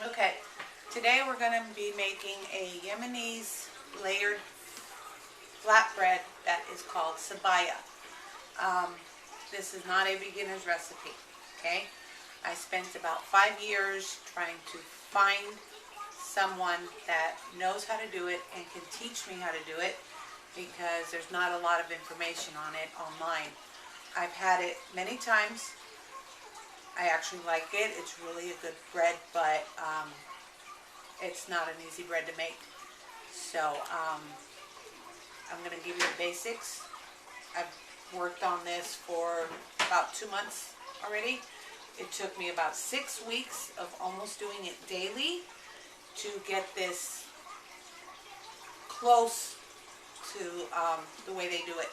Okay, today we're going to be making a Yemenese layered flatbread that is called Sabayah. This is not a beginner's recipe, okay? I spent about 5 years trying to find someone that knows how to do it and can teach me how to do it because there's not a lot of information on it online. I've had it many times. I actually like it. It's really a good bread, but it's not an easy bread to make. So I'm going to give you the basics. I've worked on this for about 2 months already. It took me about 6 weeks of almost doing it daily to get this close to the way they do it.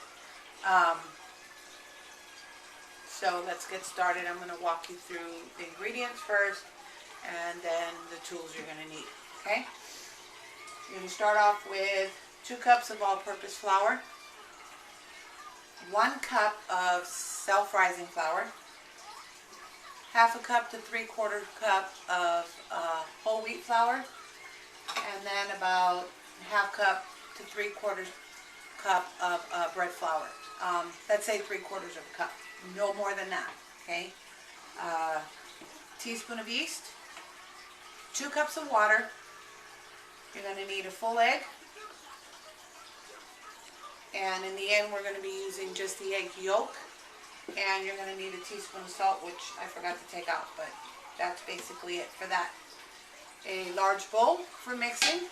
So let's get started. I'm going to walk you through the ingredients first and then the tools you're going to need. Okay? You're going to start off with 2 cups of all-purpose flour, 1 cup of self-rising flour, half a cup to 3/4 cup of whole wheat flour, and then about half cup to 3/4 cup of bread flour. Let's say 3/4 of a cup, no more than that. Okay. Teaspoon of yeast, 2 cups of water. You're going to need a full egg, and in the end we're going to be using just the egg yolk, and you're going to need a teaspoon of salt, which I forgot to take out, but that's basically it for that. A large bowl for mixing,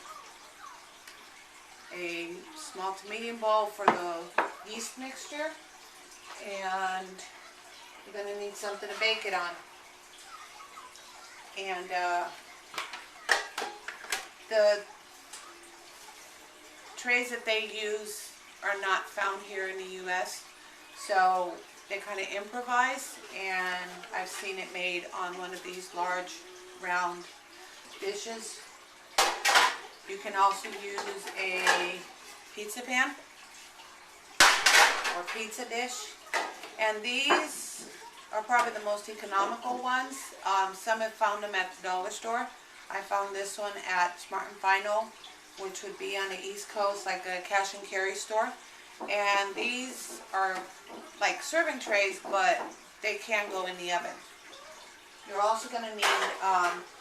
a small to medium bowl for the yeast mixture, and you're going to need something to bake it on. And the trays that they use are not found here in the U.S., so they kind of improvise, and I've seen it made on one of these large round dishes. You can also use a pizza pan or pizza dish, and these are probably the most economical ones. Some have found them at the dollar store. I found this one at Smart & Final, which would be on the East Coast, like a cash and carry store. And these are like serving trays, but they can go in the oven. You're also going to need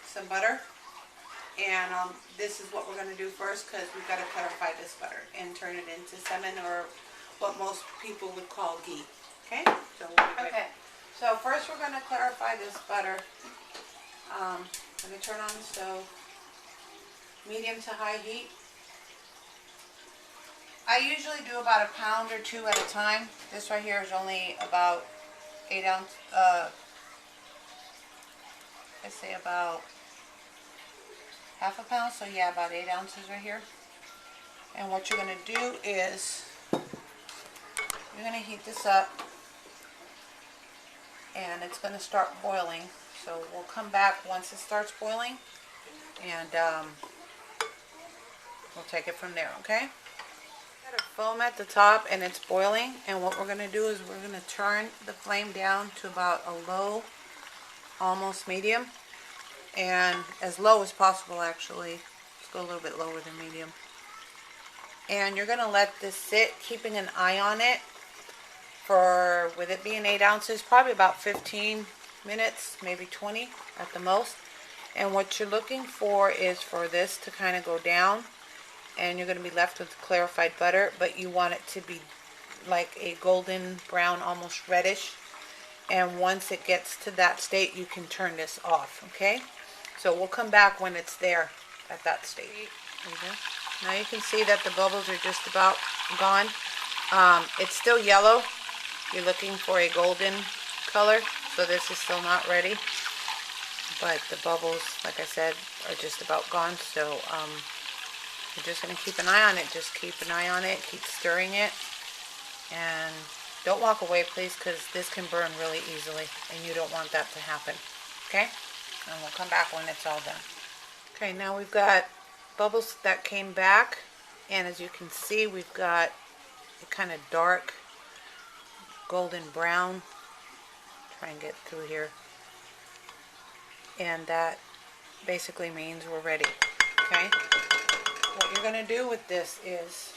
some butter. And this is what we're going to do first, because we've got to clarify this butter and turn it into semen, or what most people would call ghee. Okay? So we'll be right back. So first we're going to clarify this butter. Let me turn on the stove. Medium to high heat. I usually do about 1 pound or 2 at a time. This right here is only about 8 ounce. I say about half a pound, so yeah, about 8 ounces right here. And what you're going to do is you're going to heat this up, and it's going to start boiling. So we'll come back once it starts boiling, and we'll take it from there, okay? Got a foam at the top, and it's boiling, and what we're going to do is we're going to turn the flame down to about a low, almost medium, and as low as possible actually. Let's go a little bit lower than medium. And you're going to let this sit, keeping an eye on it for, with it being 8 ounces, probably about 15 minutes, maybe 20 at the most. And what you're looking for is for this to kind of go down, and you're going to be left with clarified butter, but you want it to be like a golden brown, almost reddish. And once it gets to that state, you can turn this off, okay? So we'll come back when it's there at that state. There you go. Now you can see that the bubbles are just about gone. It's still yellow. You're looking for a golden color, so this is still not ready. But the bubbles, like I said, are just about gone. So you're just going to keep an eye on it. Just keep an eye on it. Keep stirring it. And don't walk away, please, because this can burn really easily, and you don't want that to happen. Okay? And we'll come back when it's all done. Okay, now we've got bubbles that came back, and as you can see, we've got a kind of dark golden brown. Try and get through here. And that basically means we're ready. Okay? What you're going to do with this is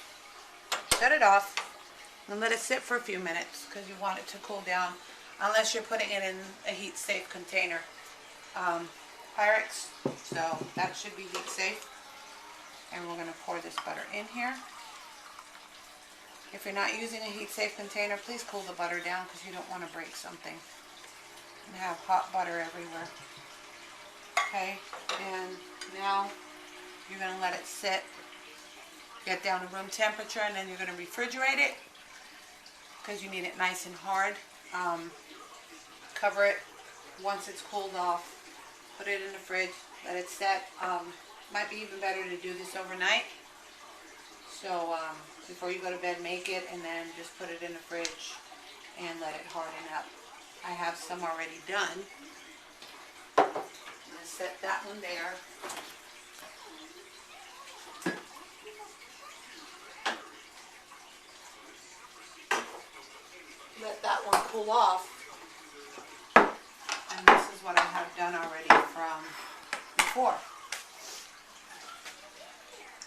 shut it off and let it sit for a few minutes because you want it to cool down, unless you're putting it in a heat safe container. Pyrex, so that should be heat safe. And we're going to pour this butter in here. If you're not using a heat safe container, please cool the butter down because you don't want to break something and have hot butter everywhere. Okay, and now you're going to let it sit, get down to room temperature, and then you're going to refrigerate it because you need it nice and hard. Cover it once it's cooled off, put it in the fridge, let it set. Might be even better to do this overnight. So before you go to bed, make it and then just put it in the fridge and let it harden up. I have some already done. I'm going to set that one there. Let that one cool off. And this is what I have done already from before.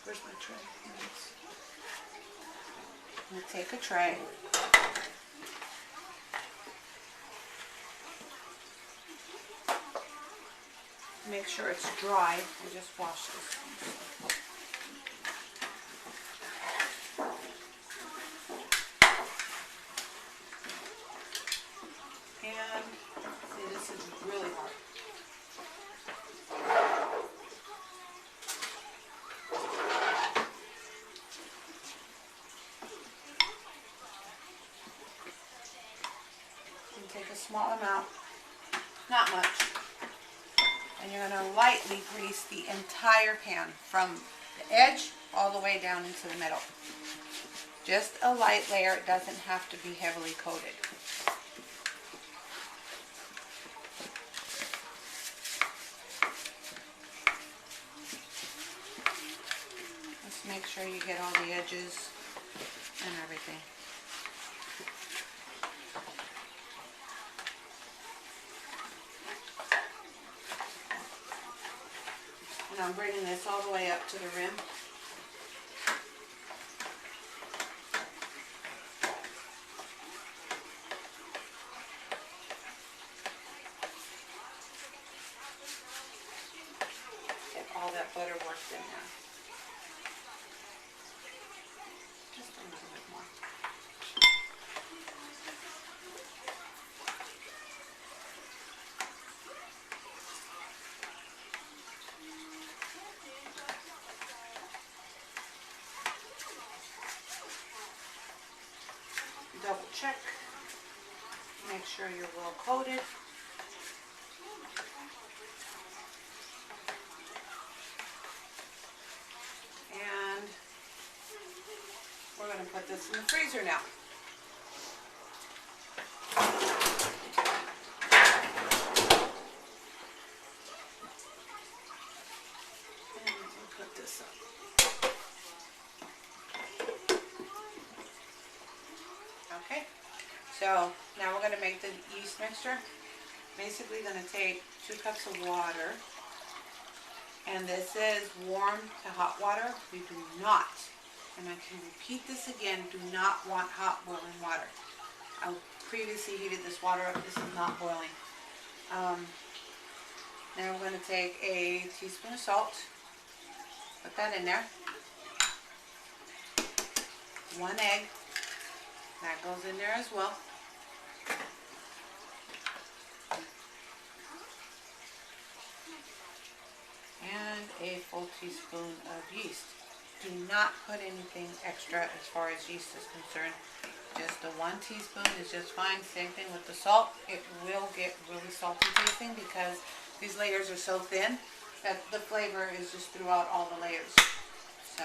Where's my tray? I'm going to take a tray. Make sure it's dry. I just wash this. And see, this is really hard. You take a small amount, not much, and you're going to lightly grease the entire pan from the edge all the way down into the middle. Just a light layer. It doesn't have to be heavily coated. Just make sure you get all the edges and everything. And I'm bringing this all the way up to the rim. Get all that butter worked in there. Just a little bit more. Double check, make sure you're well coated. And we're going to put this in the freezer now. And we'll put this up. Okay, so now we're going to make the yeast mixture. Basically going to take 2 cups of water, and this is warm to hot water. You do not, and I can repeat this again, do not want hot boiling water. I previously heated this water up. This is not boiling. Now we're going to take a teaspoon of salt, put that in there, 1 egg. That goes in there as well. And a full teaspoon of yeast. Do not put anything extra as far as yeast is concerned. Just the 1 teaspoon is just fine. Same thing with the salt. It will get really salty tasting because these layers are so thin that the flavor is just throughout all the layers. So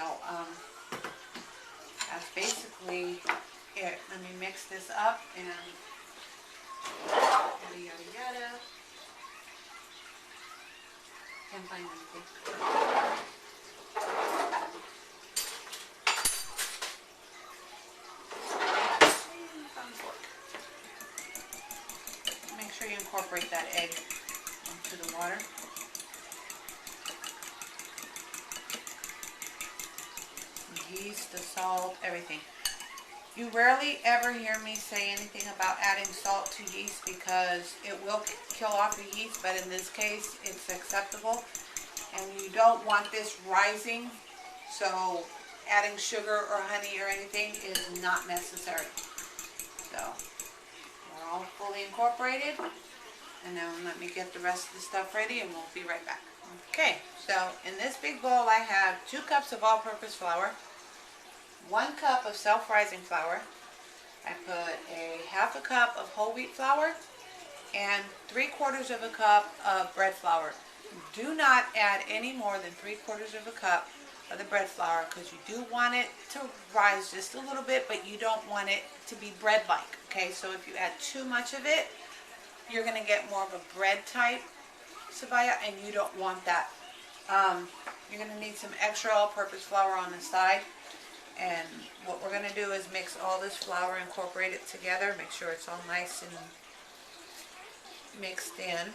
that's basically it. Let me mix this up and yada yada yada. Can't find anything. Make sure you incorporate that egg into the water. yeast, the salt, everything. You rarely ever hear me say anything about adding salt to yeast because it will kill off the yeast, but in this case it's acceptable. And you don't want this rising, so adding sugar or honey or anything is not necessary. So we're all fully incorporated, and now let me get the rest of the stuff ready and we'll be right back. Okay, so in this big bowl I have 2 cups of all-purpose flour, 1 cup of self-rising flour. I put a half a cup of whole wheat flour and 3/4 of a cup of bread flour. Do not add any more than 3/4 of a cup of the bread flour because you do want it to rise just a little bit, but you don't want it to be bread-like. Okay, so if you add too much of it, you're going to get more of a bread type Sabayah, and you don't want that. You're going to need some extra all-purpose flour on the side. And what we're going to do is mix all this flour, incorporate it together, make sure it's all nice and mixed in.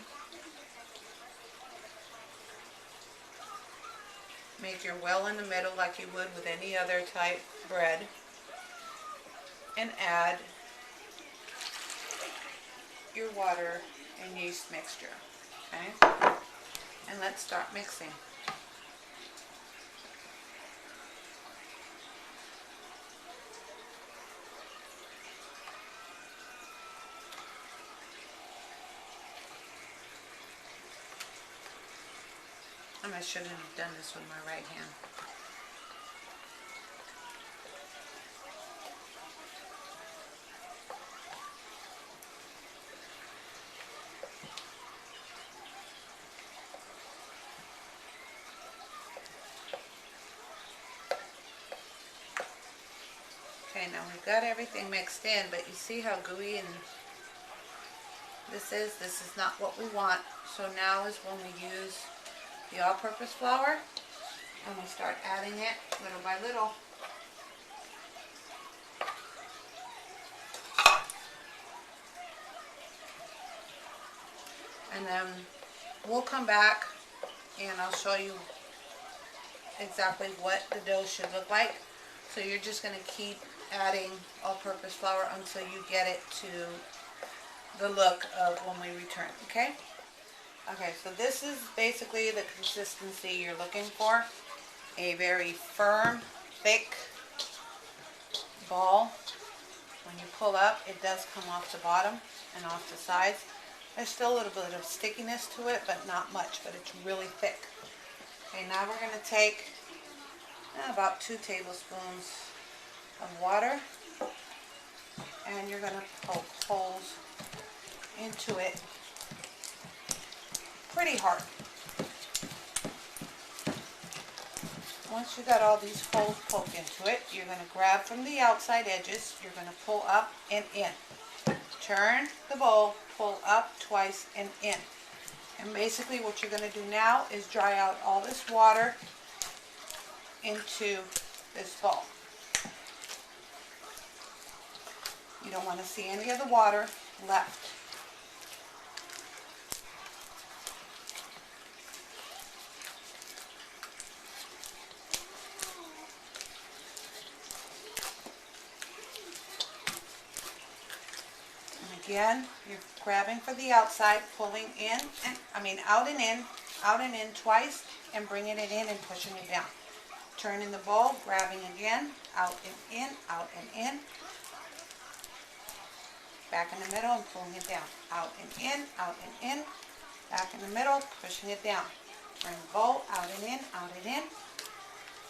Make your well in the middle like you would with any other type bread. And add your water and yeast mixture. Okay? And let's start mixing. I shouldn't have done this with my right hand. Okay, now we've got everything mixed in, but you see how gooey and this is? This is not what we want. So now is when we use the all-purpose flour, and we start adding it little by little. And then we'll come back and I'll show you exactly what the dough should look like. So you're just going to keep adding all-purpose flour until you get it to the look of when we return, okay? Okay, so this is basically the consistency you're looking for. A very firm, thick ball. When you pull up, it does come off the bottom and off the sides. There's still a little bit of stickiness to it, but not much, but it's really thick. Okay, now we're going to take about 2 tablespoons of water, and you're going to poke holes into it pretty hard. Once you got all these holes poked into it, you're going to grab from the outside edges, you're going to pull up and in. Turn the bowl, pull up twice and in. And basically what you're going to do now is dry out all this water into this bowl. You don't want to see any of the water left. Again, you're grabbing for the outside, pulling in, and out and in twice, and bringing it in and pushing it down. Turning the bowl, grabbing again, out and in, back in the middle and pulling it down. Out and in, back in the middle, pushing it down. Turn the bowl, out and in,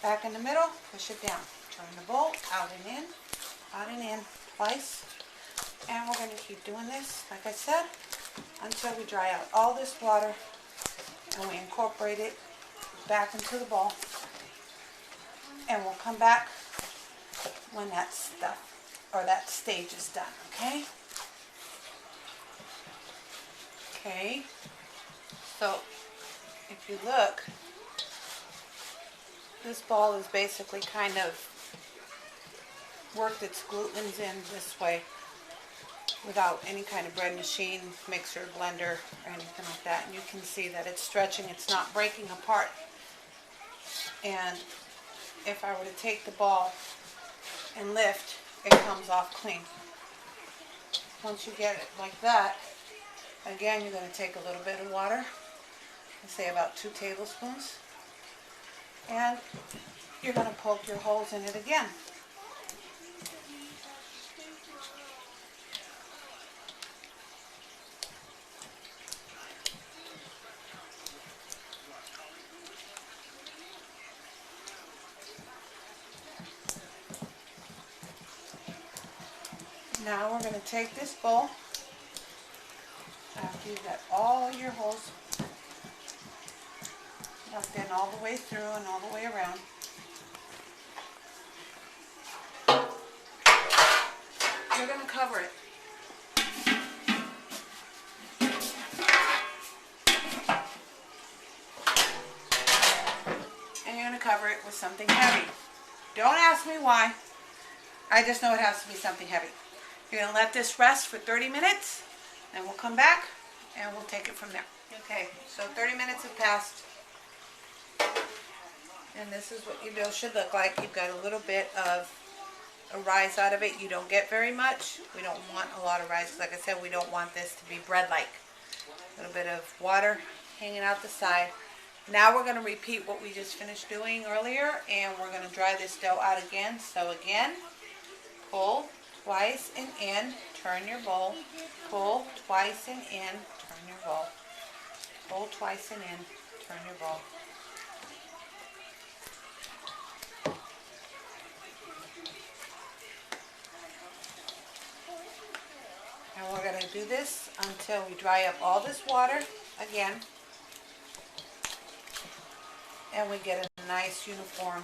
back in the middle, push it down. Turn the bowl, out and in, twice. And we're going to keep doing this, like I said, until we dry out all this water and we incorporate it back into the bowl. And we'll come back when that stuff, or that stage is done, okay? Okay, so if you look, this ball is basically kind of worked its glutens in this way, without any kind of bread machine, mixer, blender, or anything like that. And you can see that it's stretching, it's not breaking apart. And if I were to take the ball and lift, it comes off clean. Once you get it like that, again, you're going to take a little bit of water, let's say about 2 tablespoons, and you're going to poke your holes in it again. Now we're going to take this bowl, after you've got all your holes tucked in all the way through and all the way around. You're going to cover it. And you're going to cover it with something heavy. Don't ask me why. I just know it has to be something heavy. You're going to let this rest for 30 minutes, and we'll come back and we'll take it from there. Okay, so 30 minutes have passed, and this is what your dough should look like. You've got a little bit of a rise out of it. You don't get very much. We don't want a lot of rise, because like I said, we don't want this to be bread-like. A little bit of water hanging out the side. Now we're going to repeat what we just finished doing earlier, and we're going to dry this dough out again. So again, pull twice and in, turn your bowl, pull twice and in, turn your bowl, pull twice and in, turn your bowl. And we're going to do this until we dry up all this water again, and we get a nice uniform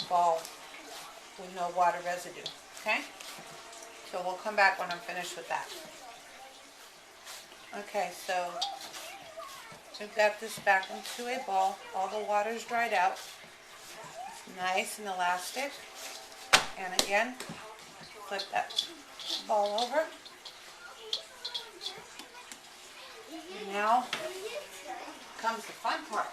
ball with no water residue. Okay? So we'll come back when I'm finished with that. Okay, so we've got this back into a ball. All the water's dried out. It's nice and elastic. And again, flip that ball over. And now comes the fun part.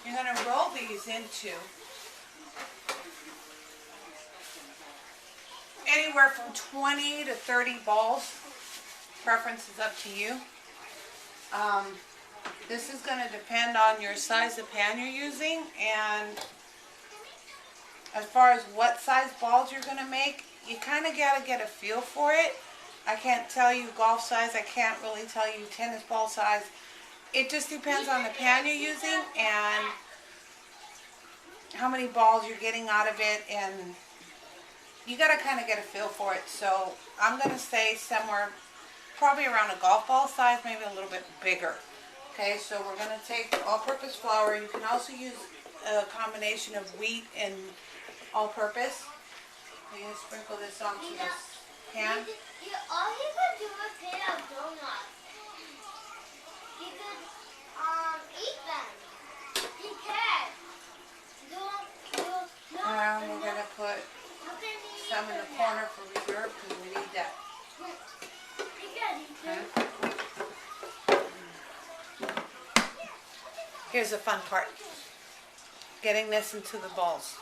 You're going to roll these into anywhere from 20 to 30 balls. Preference is up to you. This is going to depend on your size of pan you're using, and as far as what size balls you're going to make, you kind of got to get a feel for it. I can't tell you golf size. I can't really tell you tennis ball size. It just depends on the pan you're using and how many balls you're getting out of it, and you got to kind of get a feel for it. So I'm going to say somewhere probably around a golf ball size, maybe a little bit bigger. Okay, so we're going to take all-purpose flour. You can also use a combination of wheat and all-purpose. I'm going to sprinkle this onto this pan. All you could do is take out donuts. You could eat them. You can. And we're going to put some in the corner for reserve because we need that. Okay. Here's the fun part. Getting this into the balls.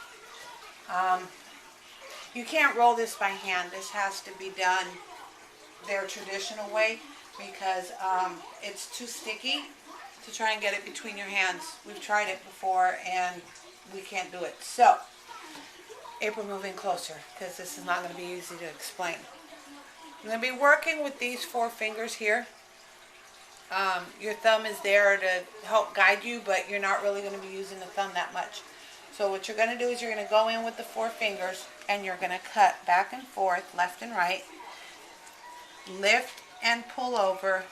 You can't roll this by hand. This has to be done their traditional way because it's too sticky to try and get it between your hands. We've tried it before and we can't do it. So, April, moving closer because this is not going to be easy to explain. I'm going to be working with these 4 fingers here. Your thumb is there to help guide you, but you're not really going to be using the thumb that much. So what you're going to do is you're going to go in with the 4 fingers and you're going to cut back and forth, left and right, lift and pull over,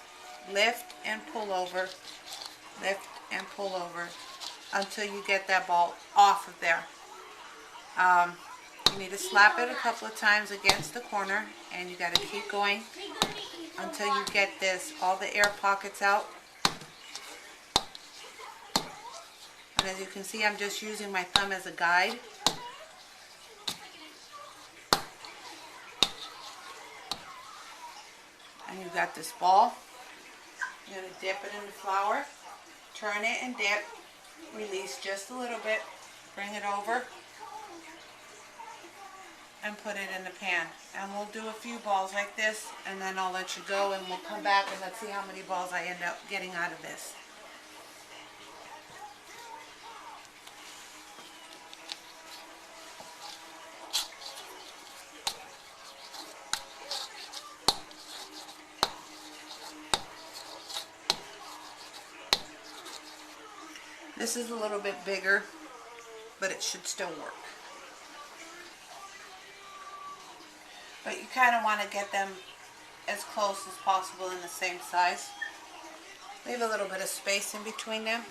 lift and pull over, lift and pull over until you get that ball off of there. You need to slap it a couple of times against the corner, and you got to keep going until you get this, all the air pockets out. And as you can see, I'm just using my thumb as a guide. And you've got this ball. You're going to dip it in the flour, turn it and dip, release just a little bit, bring it over, and put it in the pan. And we'll do a few balls like this, and then I'll let you go, and we'll come back and let's see how many balls I end up getting out of this. This is a little bit bigger, but it should still work. But you kind of want to get them as close as possible in the same size. Leave a little bit of space in between them.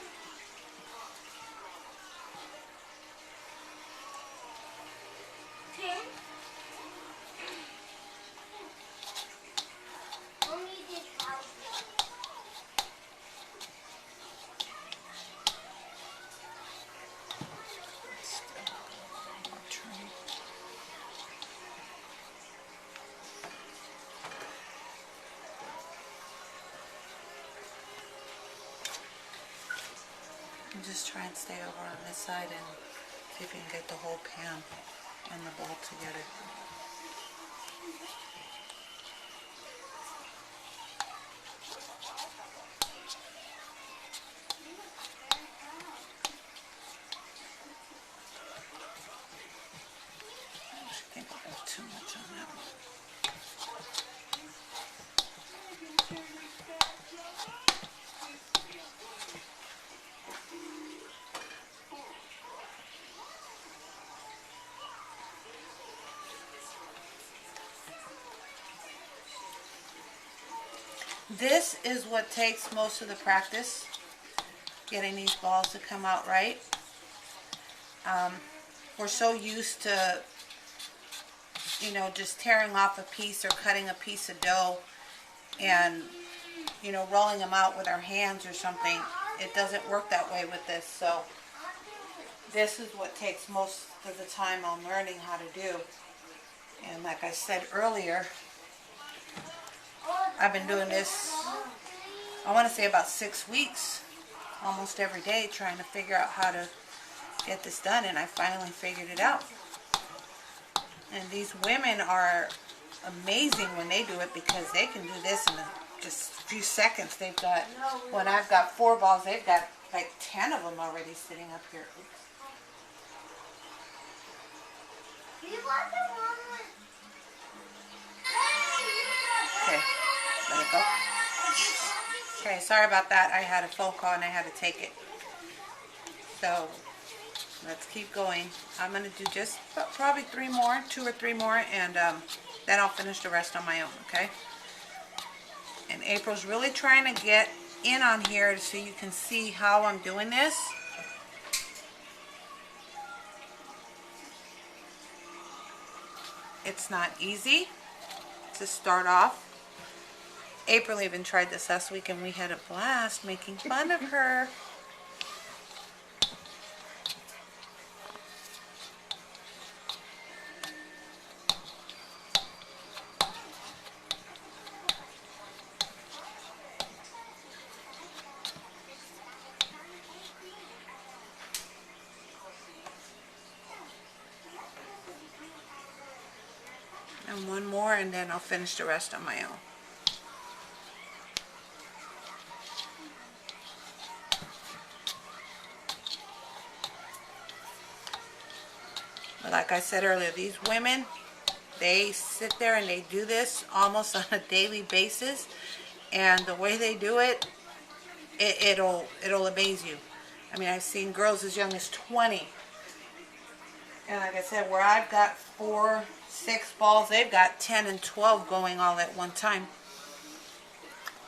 And just try and stay over on this side and see if you can get the whole pan and the bowl together. I think I have too much on that one. This is what takes most of the practice, getting these balls to come out right. We're so used to, you know, just tearing off a piece or cutting a piece of dough and, you know, rolling them out with our hands or something. It doesn't work that way with this. So this is what takes most of the time on learning how to do. And like I said earlier, I've been doing this, I want to say about 6 weeks, almost every day, trying to figure out how to get this done, and I finally figured it out. And these women are amazing when they do it, because they can do this in just a few seconds. They've got, when I've got 4 balls, they've got like 10 of them already sitting up here. Oops. Okay, let it go. Okay, sorry about that. I had a phone call and I had to take it. So let's keep going. I'm going to do just probably 3 more, 2 or 3 more, and then I'll finish the rest on my own, okay? And April's really trying to get in on here so you can see how I'm doing this. It's not easy to start off. April even tried this last week and we had a blast making fun of her. And 1 more, and then I'll finish the rest on my own. But like I said earlier, these women, they sit there and they do this almost on a daily basis, and the way they do it, it'll amaze you. I mean, I've seen girls as young as 20. And like I said, where I've got 4, 6 balls, they've got 10 and 12 going all at one time.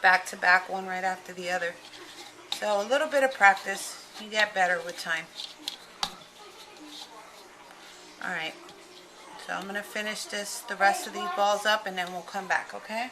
Back to back, one right after the other. So a little bit of practice, you get better with time. Alright, so I'm going to finish the rest of these balls up, and then we'll come back, okay?